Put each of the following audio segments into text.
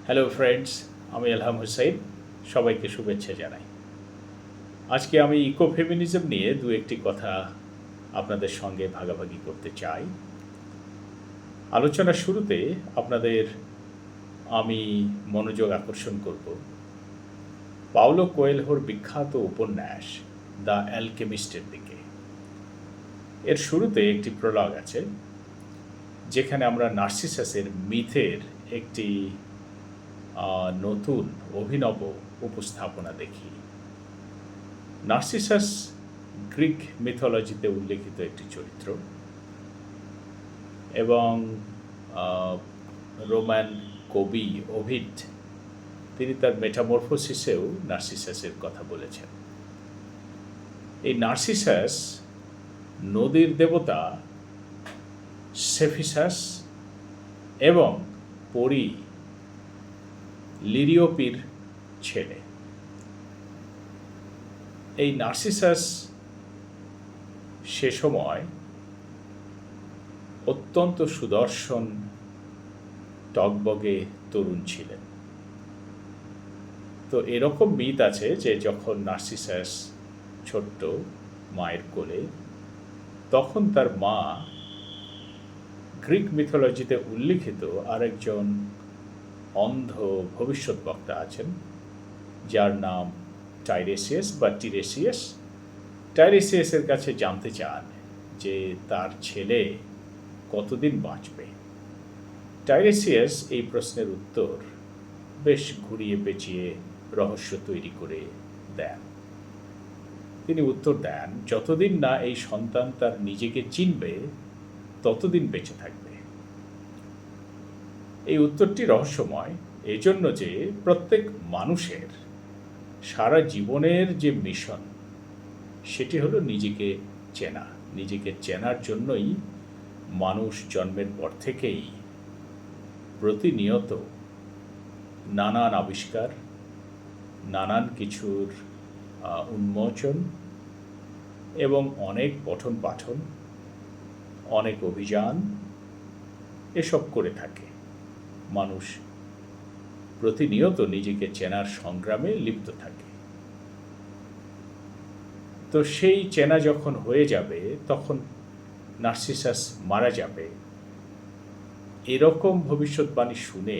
Hello friends, আমি এলহাম হুসাইন। সবাইকে শুভেচ্ছা জানাই। আজকে আমি ইকোফেমিনিজম নিয়ে দু একটি কথা আপনাদের সঙ্গে ভাগাভাগি করতে চাই। আলোচনার শুরুতে আপনাদের আমি মনোযোগ আকর্ষণ করব পাওলো কোয়েলহোর বিখ্যাত উপন্যাস দ্য অ্যালকেমিস্টের দিকে। এর শুরুতে একটি প্রলগ আছে, যেখানে আমরা নার্সিসাসের মিথের একটি নতুন অভিনব উপস্থাপনা দেখি। নার্সিসাস গ্রিক মিথোলজিতে উল্লেখিত একটি চরিত্র এবং রোমান কবি ওভিড তিনি তার মেটামরফোসিসেও নার্সিসাসের কথা বলেছেন। এই নার্সিসাস নদীর দেবতা সেফিসাস এবং পরী লিরিওপির ছেলে। এই নার্সিসাস সে সময় অত্যন্ত সুদর্শন টগবগে তরুণ ছিলেন। তো এরকম মিথ আছে যে যখন নার্সিসাস ছোট্ট মায়ের কোলে, তখন তার মা গ্রিক মিথোলজিতে উল্লিখিত আরেকজন অন্ধ ভবিষ্যৎ বক্তা আছেন, যার নাম টাইরেসিয়াস বা টিরেসিয়াস। টাইরেসিয়াসের কাছে জানতে চান যে তার ছেলে কতদিন বাঁচবে। টাইরেসিয়াস এই প্রশ্নের উত্তর বেশ ঘুরিয়ে পেঁচিয়ে রহস্য তৈরি করে দেন। তিনি উত্তর দেন, যতদিন না এই সন্তান তার নিজেকে চিনবে ততদিন বেঁচে থাকবে। এই উত্তরটি রহস্যময় এজন্য যে প্রত্যেক মানুষের সারা জীবনের যে মিশন, সেটি হলো নিজেকে চেনা। নিজেকে চেনার জন্যই মানুষ জন্মের পর থেকেই প্রতিনিয়ত নানান আবিষ্কার, নানান কিছুর উন্মোচন এবং অনেক পঠন পাঠন, অনেক অভিযান এসব করে থাকে। মানুষ প্রতিনিয়ত নিজেকে চেনার সংগ্রামে লিপ্ত থাকে। তো সেই চেনা যখন হয়ে যাবে, তখন নার্সিসাস মারা যাবে, এরকম ভবিষ্যৎবাণী শুনে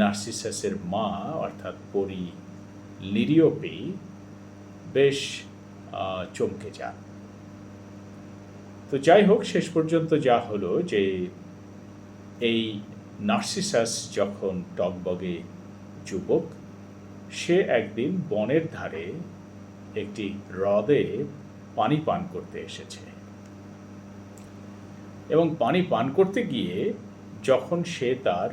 নার্সিসাসের মা অর্থাৎ পরী লিরিওপি বেশ চমকে যান। তো যাই হোক, শেষ পর্যন্ত যা হলো যে এই নার্সিসাস যখন টগবগে যুবক, সে একদিন বনের ধারে একটি হ্রদে পানি পান করতে এসেছে এবং পানি পান করতে গিয়ে যখন সে তার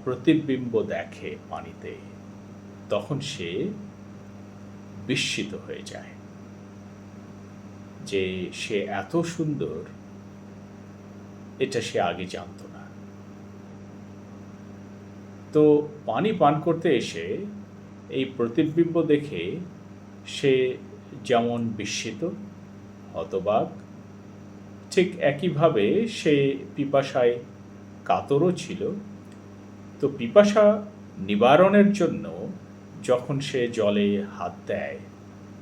প্রতিবিম্ব দেখে পানিতে, তখন সে বিস্মিত হয়ে যায় যে সে এত সুন্দর, এটা সে আগে জানত না। তো পানি পান করতে এসে এই প্রতিবিম্ব দেখে সে যেমন বিস্মিত, হতবাক, ঠিক একইভাবে সে পিপাসায় কাতরও ছিল। তো পিপাসা নিবারণের জন্য যখন সে জলে হাত দেয়,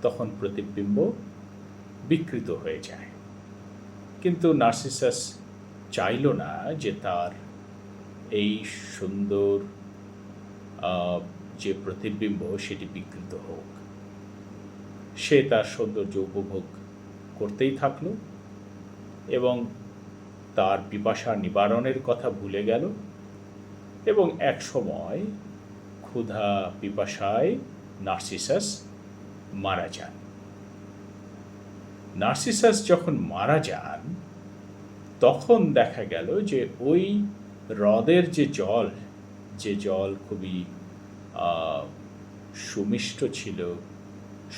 তখন প্রতিবিম্ব বিকৃত হয়ে যায়। কিন্তু নার্সিসাস চাইল না যে তার এই সুন্দর যে প্রতিবিম্ব সেটি বিকৃত হোক। সে তার সৌন্দর্য উপভোগ করতেই থাকল এবং তার পিপাসা নিবারণের কথা ভুলে গেল এবং এক সময় ক্ষুধা পিপাসায় নার্সিসাস মারা যান। নার্সিসাস যখন মারা যান, তখন দেখা গেল যে ওই হ্রদের যে জল খুবই সুমিষ্ট ছিল,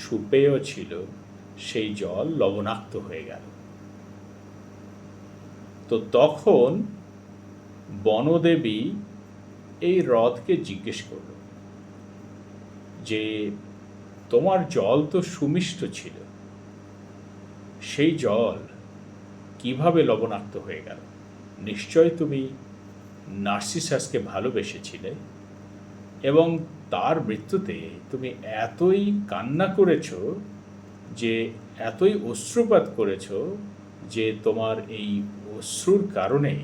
সুপেয় ছিল, সেই জল লবণাক্ত হয়ে গেল। তো তখন বনদেবী এই হ্রদকে জিজ্ঞেস করল যে তোমার জল তো সুমিষ্ট ছিল, সেই জল কিভাবে লবণাক্ত হয়ে গেল? নিশ্চয় তুমি নার্সিসাসকে ভালোবেসেছিলে এবং তার মৃত্যুতে তুমি এতই কান্না করেছ, যে এতই অশ্রুপাত করেছ যে তোমার এই অশ্রুর কারণে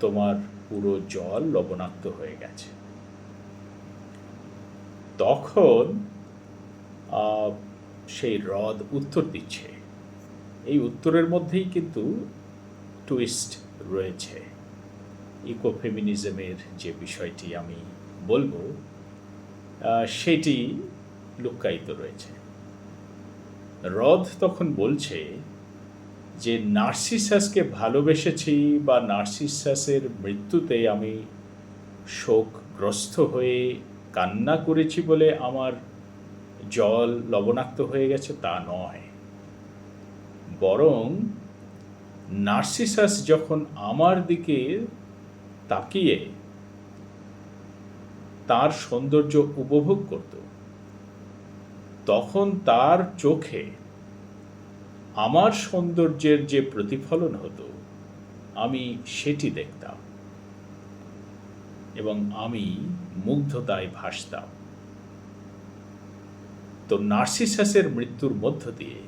তোমার পুরো জল লবণাক্ত হয়ে গেছে। তখন সেই হ্রদ উত্তর দিচ্ছে। এই উত্তরের মধ্যেই কিন্তু টুইস্ট রয়েছে। ইকোফেমিনিজমের যে বিষয়টি আমি বলবো, সেটি লুক্কায়িত রয়েছে। হ্রদ তখন বলছে যে নার্সিসাসকে ভালোবেসেছি, বা নার্সিসাসের মৃত্যুতে আমি শোকগ্রস্ত হয়ে কান্না করেছি বলে আমার জল লবণাক্ত হয়ে গেছে, তা নয়। বরং নার্সিসাস যখন আমার দিকে তাকিয়ে তার সৌন্দর্য উপভোগ করত, তখন তার চোখে আমার সৌন্দর্যের যে প্রতিফলন হতো, আমি সেটি দেখতাম এবং আমি মুগ্ধতায় ভাসতাম। তো নার্সিসাসের মৃত্যুর মধ্য দিয়ে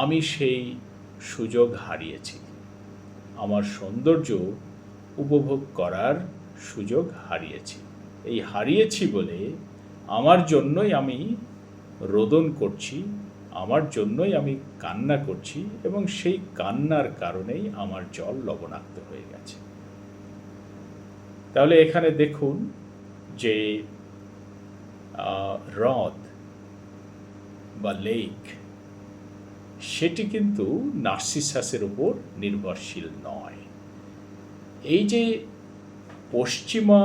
আমি সেই সুযোগ হারিয়েছি, আমার সৌন্দর্য উপভোগ করার সুযোগ হারিয়েছি। এই হারিয়েছি বলে আমার জন্যই আমি রোদন করছি, আমার জন্যই আমি কান্না করছি, এবং সেই কান্নার কারণেই আমার জল লবণাক্ত হয়ে গেছে। তাহলে এখানে দেখুন যে হ্রদ বা লেক, সেটি কিন্তু নার্সিসাসের উপর নির্ভরশীল নয়। এই যে পশ্চিমা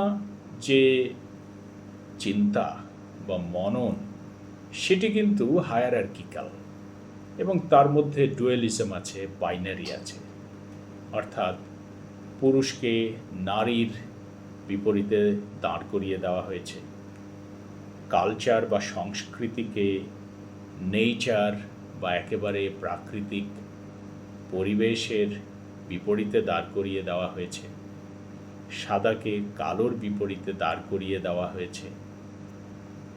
যে চিন্তা বা মনন, সেটি কিন্তু হায়ারার্কিক্যাল, এবং তার মধ্যে ডুয়েলিজম আছে, বাইনারি আছে। অর্থাৎ পুরুষকে নারীর বিপরীতে দাঁড় করিয়ে দেওয়া হয়েছে, কালচার বা সংস্কৃতিকে নেচার বা একেবারে প্রাকৃতিক পরিবেশের বিপরীতে দাঁড় করিয়ে দেওয়া হয়েছে, সাদাকে কালোর বিপরীতে দাঁড় করিয়ে দেওয়া হয়েছে।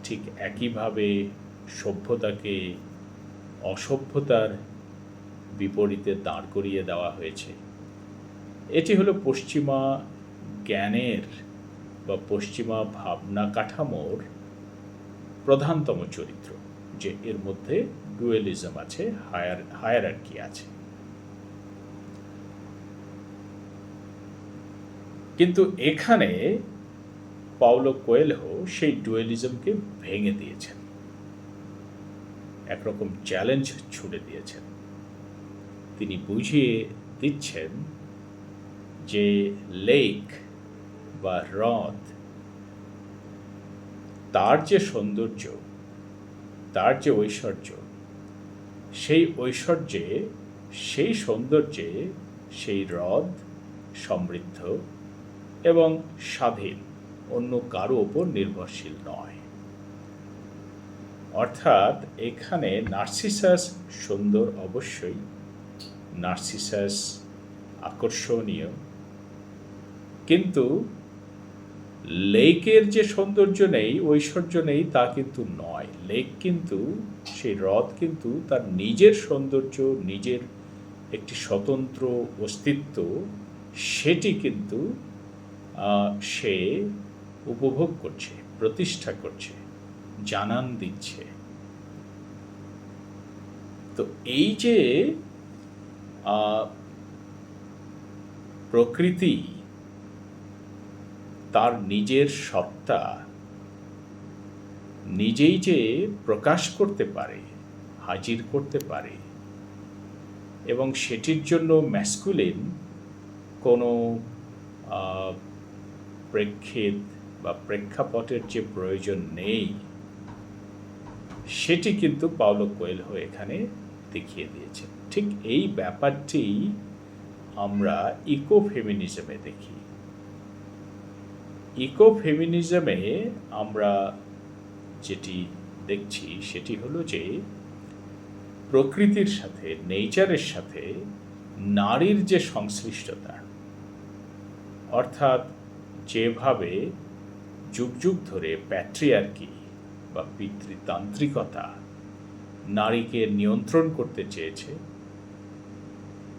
ঠিক একইভাবে সভ্যতাকে অসভ্যতার বিপরীতে দাঁড় করিয়ে দেওয়া হয়েছে। এটি হলো পশ্চিমা জ্ঞানের বা পশ্চিমা ভাবনা কাঠামোর প্রধানতম চরিত্র, যে এর মধ্যে ডুয়েলিজম আছে, হায়ারার্কি আছে। কিন্তু এখানে পাওলো কোয়েলহো সেই ডুয়েলিজমকে ভেঙে দিয়েছেন, একরকম চ্যালেঞ্জ ছুড়ে দিয়েছেন। তিনি বুঝিয়ে দিচ্ছেন যে লেক বা হ্রদ, তার যে সৌন্দর্য, তার যে ঐশ্বর্য, সেই ঐশ্বর্যে, সেই সৌন্দর্যে সেই হ্রদ সমৃদ্ধ এবং স্বাধীন, অন্য কারো ওপর নির্ভরশীল নয়। অর্থাৎ এখানে নার্সিসাস সুন্দর, অবশ্যই নার্সিসাস আকর্ষণীয়, কিন্তু লেকের যে সৌন্দর্য নেই, ঐশ্বর্য নেই, তা কিন্তু নয়। লেক কিন্তু, সেই হ্রদ কিন্তু তার নিজের সৌন্দর্য, নিজের একটি স্বতন্ত্র অস্তিত্ব, সেটি কিন্তু সে উপভোগ করছে, প্রতিষ্ঠা করছে, জানান দিচ্ছে। তো এই যে প্রকৃতি তার নিজের সত্তা নিজেই যে প্রকাশ করতে পারে, হাজির করতে পারে, এবং সেটির জন্য ম্যাসকুলিন কোনো প্রেক্ষিত বা প্রেক্ষাপটের যে প্রয়োজন নেই, সেটি কিন্তু পাওলো কোয়েলহো এখানে দেখিয়ে দিয়েছে। ঠিক এই ব্যাপারটি আমরা ইকোফেমিনিজমে দেখি। ইকোফেমিনিজমে আমরা যেটি দেখছি সেটি হলো যে প্রকৃতির সাথে, নেচারের সাথে নারীর যে সংশ্লিষ্টতা, অর্থাৎ যেভাবে যুগ যুগ ধরে প্যাট্রিয়ার্কি বা পিতৃতান্ত্রিকতা নারীকে নিয়ন্ত্রণ করতে চেয়েছে,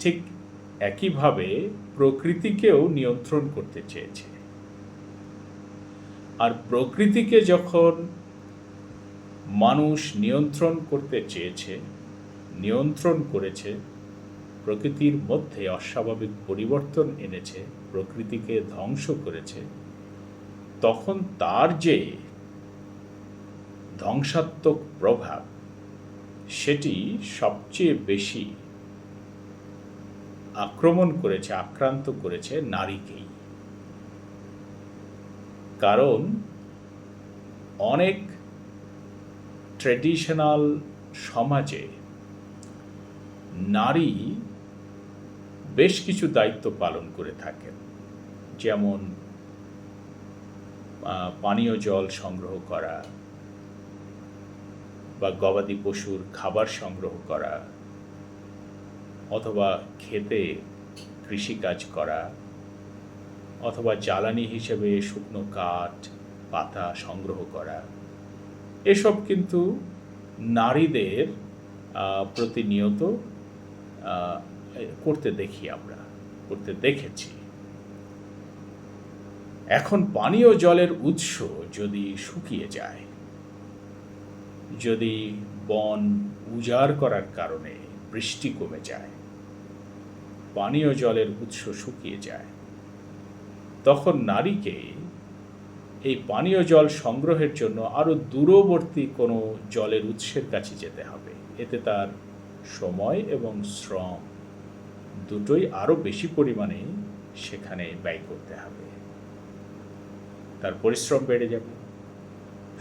ঠিক একইভাবে প্রকৃতিকেও নিয়ন্ত্রণ করতে চেয়েছে। আর প্রকৃতিকে যখন মানুষ নিয়ন্ত্রণ করতে চেয়েছে, নিয়ন্ত্রণ করেছে, প্রকৃতির মধ্যে অস্বাভাবিক পরিবর্তন এনেছে, প্রকৃতিকে ধ্বংস করেছে, তখন তার যে ধ্বংসাত্মক প্রভাব সেটি সবচেয়ে বেশি আক্রমণ করেছে, আক্রান্ত করেছে নারীকেই। কারণ অনেক ট্র্যাডিশনাল সমাজে নারী বেশ কিছু দায়িত্ব পালন করে থাকেন, যেমন পানীয় জল সংগ্রহ করা বা গবাদি পশুর খাবার সংগ্রহ করা, অথবা ক্ষেতে কৃষিকাজ করা, অথবা জ্বালানি হিসেবে শুকনো কাঠ পাতা সংগ্রহ করা। এসব কিন্তু নারীদের প্রতিনিয়ত করতে দেখি, আমরা করতে দেখেছি। এখন পানীয় জলের উৎস যদি শুকিয়ে যায়, যদি বন উজাড় করার কারণে বৃষ্টি কমে যায়, পানীয় জলের উৎস শুকিয়ে যায়, তখন নারীকে এই পানীয় জল সংগ্রহের জন্য আরও দূরবর্তী কোনো জলের উৎসের কাছে যেতে হবে। এতে তার সময় এবং শ্রম দুটোই আরও বেশি পরিমাণে সেখানে ব্যয় করতে হবে, তার পরিশ্রম বেড়ে যাবে।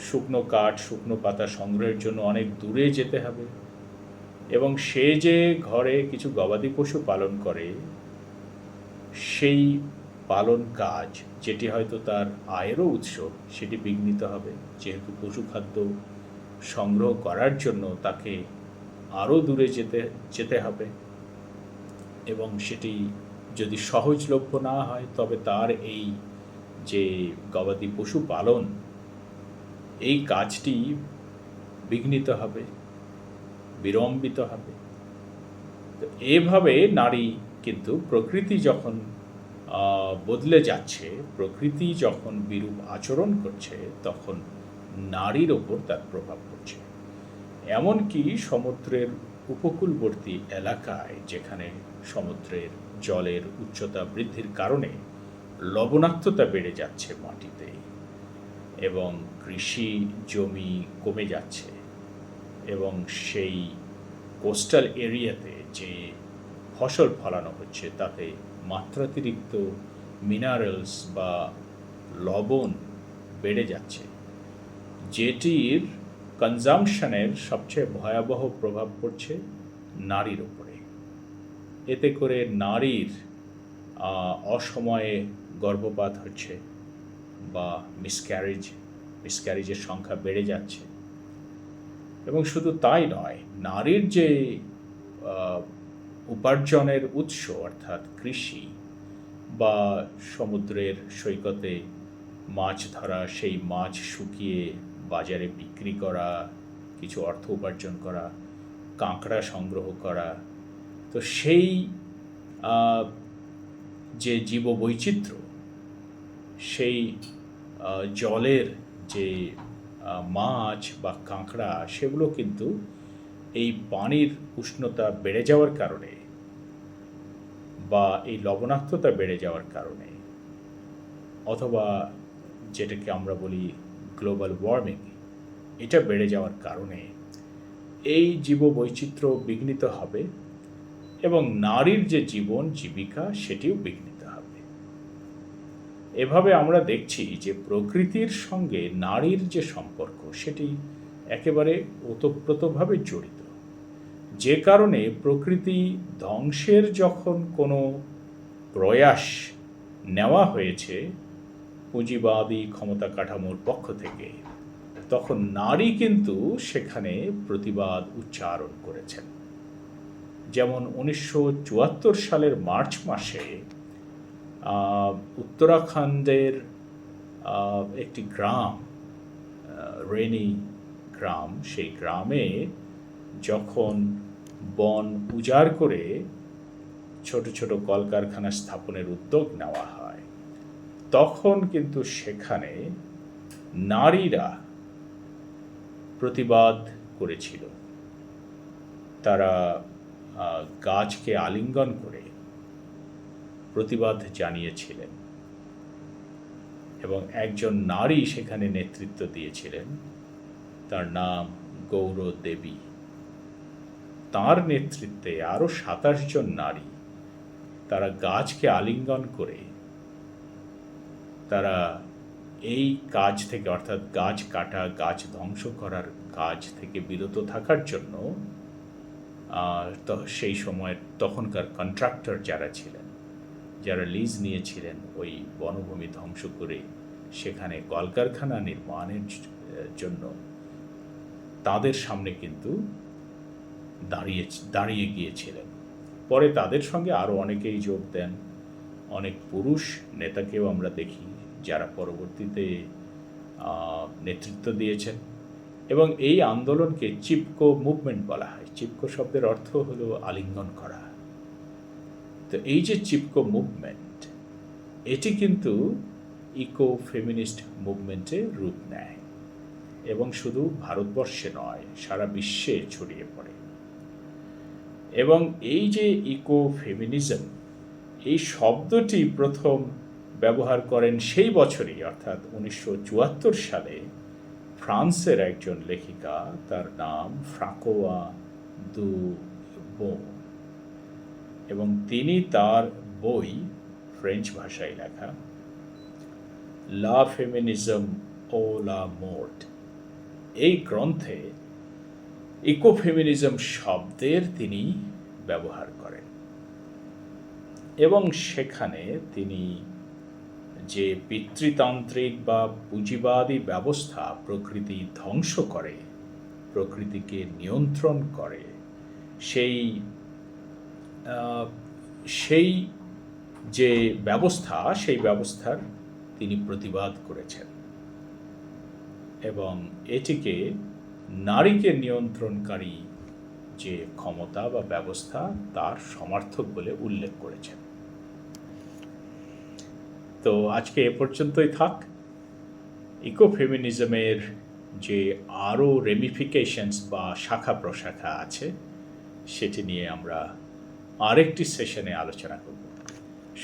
শুকনো কাঠ শুকনো পাতা সংগ্রহের জন্য অনেক দূরে যেতে হবে, এবং সে যে ঘরে কিছু গবাদি পশু পালন করে, সেই পালন কাজ যেটি হয়তো তার আয়েরও উৎস, সেটি বিঘ্নিত হবে, যেহেতু পশু খাদ্য সংগ্রহ করার জন্য তাকে আরও দূরে যেতে হবে, এবং সেটি যদি সহজলভ্য না হয় তবে তার এই যে গবাদি পশু পালন, এই কাজটি বিঘ্নিত হবে, বিলম্বিত হবে। তো এভাবে নারী কিন্তু প্রকৃতি যখন বদলে যাচ্ছে, প্রকৃতি যখন বিরূপ আচরণ করছে, তখন নারীর ওপর তার প্রভাব পড়ছে। এমনকি সমুদ্রের উপকূলবর্তী এলাকায়, যেখানে সমুদ্রের জলের উচ্চতা বৃদ্ধির কারণে লবণাক্ততা বেড়ে যাচ্ছে মাটিতে, এবং কৃষি জমি কমে যাচ্ছে, এবং সেই কোস্টাল এরিয়াতে যে ফসল ফলানো হচ্ছে তাতে মাত্রাতিরিক্ত মিনারেলস বা লবণ বেড়ে যাচ্ছে, যেটির কনজামশনের সবচেয়ে ভয়াবহ প্রভাব পড়ছে নারীর উপরে। এতে করে নারীর অসময়ে গর্ভপাত হচ্ছে বা মিসক্যারেজের সংখ্যা বেড়ে যাচ্ছে। এবং শুধু তাই নয়, নারীর যে উপার্জনের উৎস অর্থাৎ কৃষি বা সমুদ্রের সৈকতে মাছ ধরা, সেই মাছ শুকিয়ে বাজারে বিক্রি করা, কিছু অর্থ উপার্জন করা, কাঁকড়া সংগ্রহ করা, তো সেই যে জীববৈচিত্র্য, সেই জলের যে মাছ বা কাঁকড়া, সেগুলো কিন্তু এই পানির উষ্ণতা বেড়ে যাওয়ার কারণে বা এই লবণাক্ততা বেড়ে যাওয়ার কারণে, অথবা যেটাকে আমরা বলি গ্লোবাল ওয়ার্মিং, এটা বেড়ে যাওয়ার কারণে এই জীববৈচিত্র্য বিঘ্নিত হবে, এবং নারীর যে জীবন জীবিকা সেটিও বিঘ্নিত হবে। এভাবে আমরা দেখছি যে প্রকৃতির সঙ্গে নারীর যে সম্পর্ক, সেটি একেবারে ওতপ্রোতভাবে জড়িত, যে কারণে প্রকৃতি ধ্বংসের যখন কোনো প্রয়াস নেওয়া হয়েছে পুঁজিবাদী ক্ষমতা কাঠামোর পক্ষ থেকে, তখন নারী কিন্তু সেখানে প্রতিবাদ উচ্চারণ করেছেন। যেমন 1974 সালের মার্চ মাসে উত্তরাখণ্ডের একটি গ্রাম, রেনি গ্রাম, সেই গ্রামে যখন বন উজাড় করে ছোট ছোট কলকারখানা স্থাপনের উদ্যোগ নেওয়া হয়, তখন কিন্তু সেখানে নারীরা প্রতিবাদ করেছিল। তারা গাছকে আলিঙ্গন করে প্রতিবাদ জানিয়েছিলেন এবং একজন নারী সেখানে নেতৃত্ব দিয়েছিলেন, তার নাম গৌর দেবী। তার নেতৃত্বে আরও 27 জন নারী, তারা গাছকে আলিঙ্গন করে তারা এই কাজ থেকে, অর্থাৎ গাছ কাটা, গাছ ধ্বংস করার কাজ থেকে বিরত থাকার জন্য তো সেই সময় তখনকার কন্ট্রাক্টর যারা ছিলেন, যারা লিজ নিয়েছিলেন ওই বনভূমি ধ্বংস করে সেখানে কলকারখানা নির্মাণের জন্য, তাদের সামনে কিন্তু দাঁড়িয়ে গিয়েছিলেন। পরে তাদের সঙ্গে আরও অনেকেই যোগ দেন, অনেক পুরুষ নেতাকেও আমরা দেখি যারা পরবর্তীতে নেতৃত্ব দিয়েছেন। এবং এই আন্দোলনকে চিপকো মুভমেন্ট বলা হয়। চিপকো শব্দের অর্থ হলো আলিঙ্গন করা। তো এই যে চিপকো মুভমেন্ট, এটি কিন্তু ইকো ফেমিনিস্ট মুভমেন্টের রূপ নেয় এবং শুধু ভারতবর্ষে নয়, সারা বিশ্বে ছড়িয়ে পড়ে। এবং এই যে ইকো ফেমিনিজম, এই শব্দটি প্রথম ব্যবহার করেন সেই বছরই, অর্থাৎ 1974 সালে ফ্রান্সের একজন লেখিকা, তার নাম ফ্রাঁকোয়া দুবো, এবং তিনি তার বই, ফ্রেঞ্চ ভাষায় লেখা, লা ফেমিনিজম ও লা মোর্ট, এই গ্রন্থে ইকোফেমিনিজম শব্দের তিনি ব্যবহার করেন এবং সেখানে তিনি যে পিতৃতান্ত্রিক বা পুঁজিবাদী ব্যবস্থা প্রকৃতি ধ্বংস করে, প্রকৃতিকে নিয়ন্ত্রণ করে, সেই যে ব্যবস্থা, সেই ব্যবস্থার তিনি প্রতিবাদ করেছেন এবং এটিকে নারীকে নিয়ন্ত্রণকারী যে ক্ষমতা বা ব্যবস্থা, তার সমার্থক বলে উল্লেখ করেছেন। তো আজকে এ পর্যন্তই থাক। ইকোফেমিনিজমের যে আরও রেমিফিকেশনস বা শাখা প্রশাখা আছে, সেটি নিয়ে আমরা আরেকটি সেশনে আলোচনা করব।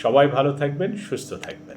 সবাই ভালো থাকবেন, সুস্থ থাকবেন।